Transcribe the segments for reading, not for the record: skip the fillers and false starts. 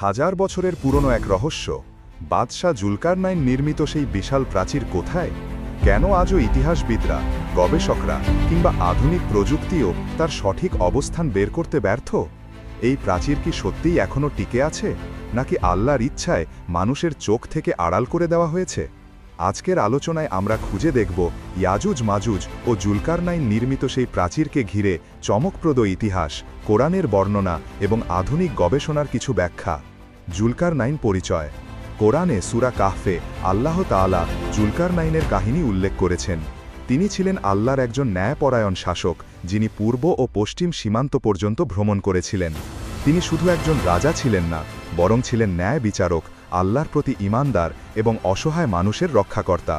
হাজার বছরের পুরনো এক রহস্য, বাদশাহ জুলকারনাইন নির্মিত সেই বিশাল প্রাচীর কোথায়? কেন আজও ইতিহাসবিদরা, গবেষকরা কিংবা আধুনিক প্রযুক্তিও তার সঠিক অবস্থান বের করতে ব্যর্থ? এই প্রাচীর কি সত্যিই এখনও টিকে আছে, নাকি আল্লাহর ইচ্ছায় মানুষের চোখ থেকে আড়াল করে দেওয়া হয়েছে? আজকের আলোচনায় আমরা খুঁজে দেখব ইয়াজুজ মাজুজ ও জুলকারনাইন নির্মিত সেই প্রাচীরকে ঘিরে চমকপ্রদ ইতিহাস, কোরআনের বর্ণনা এবং আধুনিক গবেষণার কিছু ব্যাখ্যা। জুলকারনাইন পরিচয়। কোরআনে সূরা কাহফে আল্লাহ তাআলা জুলকারনাইনের কাহিনী উল্লেখ করেছেন। তিনি ছিলেন আল্লাহর একজন ন্যায়পরায়ণ শাসক, যিনি পূর্ব ও পশ্চিম সীমান্ত পর্যন্ত ভ্রমণ করেছিলেন। তিনি শুধু একজন রাজা ছিলেন না, বরং ছিলেন ন্যায় বিচারক, আল্লাহর প্রতি ঈমানদার এবং অসহায় মানুষের রক্ষাকর্তা।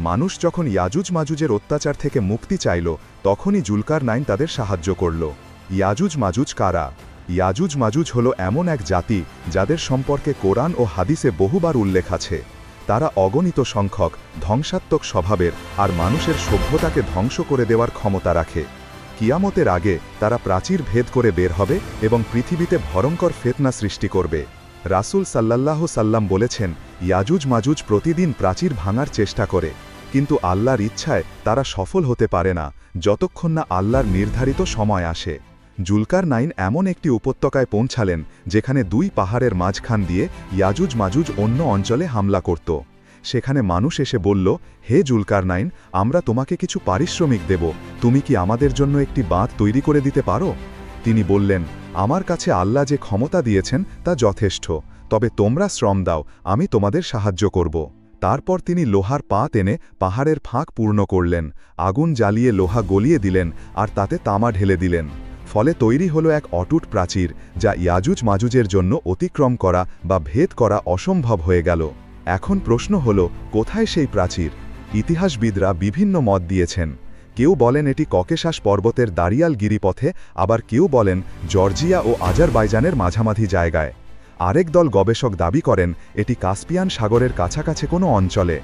মানুষ যখন ইয়াজুজ মাজুজের অত্যাচার থেকে মুক্তি চাইল, তখনই জুলকারনাইন তাদের সাহায্য করল। ইয়াজুজ মাজুজ কারা? ইয়াজুজ মাজুজ হল এমন এক জাতি যাদের সম্পর্কে কোরআন ও হাদিসে বহুবার উল্লেখ আছে। তারা অগণিত সংখ্যক, ধ্বংসাত্মক স্বভাবের আর মানুষের সভ্যতাকে ধ্বংস করে দেওয়ার ক্ষমতা রাখে। কিয়ামতের আগে তারা প্রাচীর ভেদ করে বের হবে এবং পৃথিবীতে ভয়ঙ্কর ফিতনা সৃষ্টি করবে। রাসূল সাল্লাল্লাহু সাল্লাম বলেছেন, ইয়াজুজ মাজুজ প্রতিদিন প্রাচীর ভাঙার চেষ্টা করে, কিন্তু আল্লাহর ইচ্ছায় তারা সফল হতে পারে না যতক্ষণ না আল্লাহর নির্ধারিত সময় আসে। জুলকারনাইন এমন একটি উপত্যকায় পৌঁছালেন যেখানে দুই পাহাড়ের মাঝখান দিয়ে ইয়াজুজ মাজুজ অন্য অঞ্চলে হামলা করত। সেখানে মানুষ এসে বলল, হে জুলকারনাইন, আমরা তোমাকে কিছু পারিশ্রমিক দেব, তুমি কি আমাদের জন্য একটি বাঁধ তৈরি করে দিতে পারো? তিনি বললেন, আমার কাছে আল্লাহ যে ক্ষমতা দিয়েছেন তা যথেষ্ট, তবে তোমরা শ্রম দাও, আমি তোমাদের সাহায্য করব। তারপর তিনি লোহার পাত এনে পাহাড়ের ফাঁক পূর্ণ করলেন, আগুন জ্বালিয়ে লোহা গলিয়ে দিলেন আর তাতে তামা ঢেলে দিলেন। ফলে তৈরি হলো এক অটুট প্রাচীর, যা ইয়াজুজ মাজুজের জন্য অতিক্রম করা বা ভেদ করা অসম্ভব হয়ে গেল। এখন প্রশ্ন হল, কোথায় সেই প্রাচীর? ইতিহাসবিদরা বিভিন্ন মত দিয়েছেন। কেউ বলেন এটি ককেশাস পর্বতের দারিয়াল গিরিপথে, আবার কেউ বলেন জর্জিয়া ও আজারবাইজানের মাঝামাঝি জায়গায়। আরেক দল গবেষক দাবি করেন এটি কাস্পিয়ান সাগরের কাছাকাছি কোনো অঞ্চলে।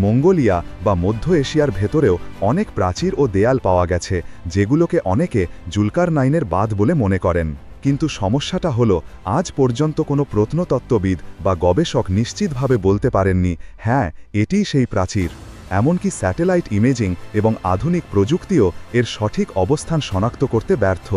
মঙ্গোলিয়া বা মধ্য এশিয়ার ভেতরেও অনেক প্রাচীর ও দেয়াল পাওয়া গেছে, যেগুলোকে অনেকে জুলকারনাইনের বাঁধ বলে মনে করেন। কিন্তু সমস্যাটা হল, আজ পর্যন্ত কোনো প্রত্নতত্ত্ববিদ বা গবেষক নিশ্চিতভাবে বলতে পারেননি, হ্যাঁ, এটিই সেই প্রাচীর। এমনকি স্যাটেলাইট ইমেজিং এবং আধুনিক প্রযুক্তিও এর সঠিক অবস্থান শনাক্ত করতে ব্যর্থ।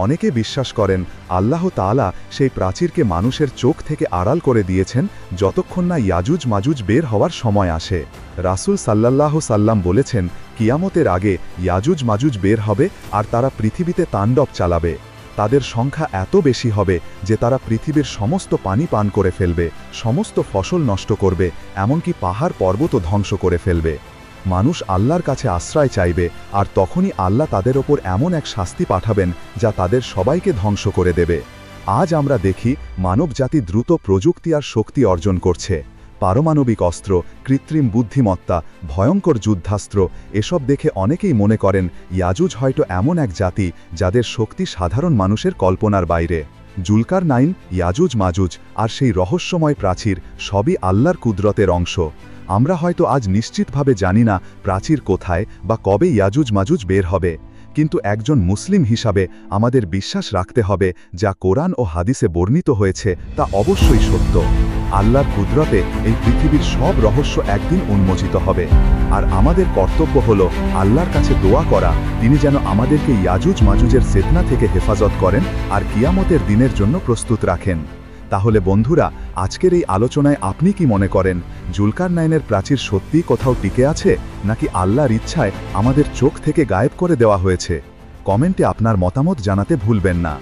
অনেকে বিশ্বাস করেন আল্লাহ তাআলা সেই প্রাচীরকে মানুষের চোখ থেকে আড়াল করে দিয়েছেন যতক্ষণ না ইয়াজুজ মাজুজ বের হওয়ার সময় আসে। রাসূল সাল্লাল্লাহু সাল্লাম বলেছেন, কিয়ামতের আগে ইয়াজুজ মাজুজ বের হবে আর তারা পৃথিবীতে তাণ্ডব চালাবে। তাদের সংখ্যা এত বেশি হবে যে তারা পৃথিবীর সমস্ত পানি পান করে ফেলবে, সমস্ত ফসল নষ্ট করবে, এমনকি পাহাড় পর্বতও ধ্বংস করে ফেলবে। মানুষ আল্লাহর কাছে আশ্রয় চাইবে, আর তখনই আল্লাহ তাদের ওপর এমন এক শাস্তি পাঠাবেন যা তাদের সবাইকে ধ্বংস করে দেবে। আজ আমরা দেখি মানবজাতি দ্রুত প্রযুক্তি আর শক্তি অর্জন করছে। পারমাণবিক অস্ত্র, কৃত্রিম বুদ্ধিমত্তা, ভয়ঙ্কর যুদ্ধাস্ত্র, এসব দেখে অনেকেই মনে করেন ইয়াজুজ হয়তো এমন এক জাতি যাদের শক্তি সাধারণ মানুষের কল্পনার বাইরে। জুলকারনাইন, ইয়াজুজ মাজুজ আর সেই রহস্যময় প্রাচীর সবই আল্লাহর কুদরতের অংশ। আমরা হয়তো আজ নিশ্চিতভাবে জানি না প্রাচীর কোথায় বা কবে ইয়াজুজ মাজুজ বের হবে, কিন্তু একজন মুসলিম হিসাবে আমাদের বিশ্বাস রাখতে হবে যা কোরআন ও হাদিসে বর্ণিত হয়েছে তা অবশ্যই সত্য। আল্লাহর কুদরতে এই পৃথিবীর সব রহস্য একদিন উন্মোচিত হবে, আর আমাদের কর্তব্য হল আল্লাহর কাছে দোয়া করা, তিনি যেন আমাদেরকে ইয়াজুজ মাজুজের ফিতনা থেকে হেফাজত করেন আর কিয়ামতের দিনের জন্য প্রস্তুত রাখেন। তাহলে বন্ধুরা, আজকের এই আলোচনায় আপনি কি মনে করেন, জুলকারনাইনের প্রাচীর সত্যিই কোথাও টিকে আছে, নাকি আল্লাহর ইচ্ছায় আমাদের চোখ থেকে গায়েব করে দেওয়া হয়েছে? কমেন্টে আপনার মতামত জানাতে ভুলবেন না।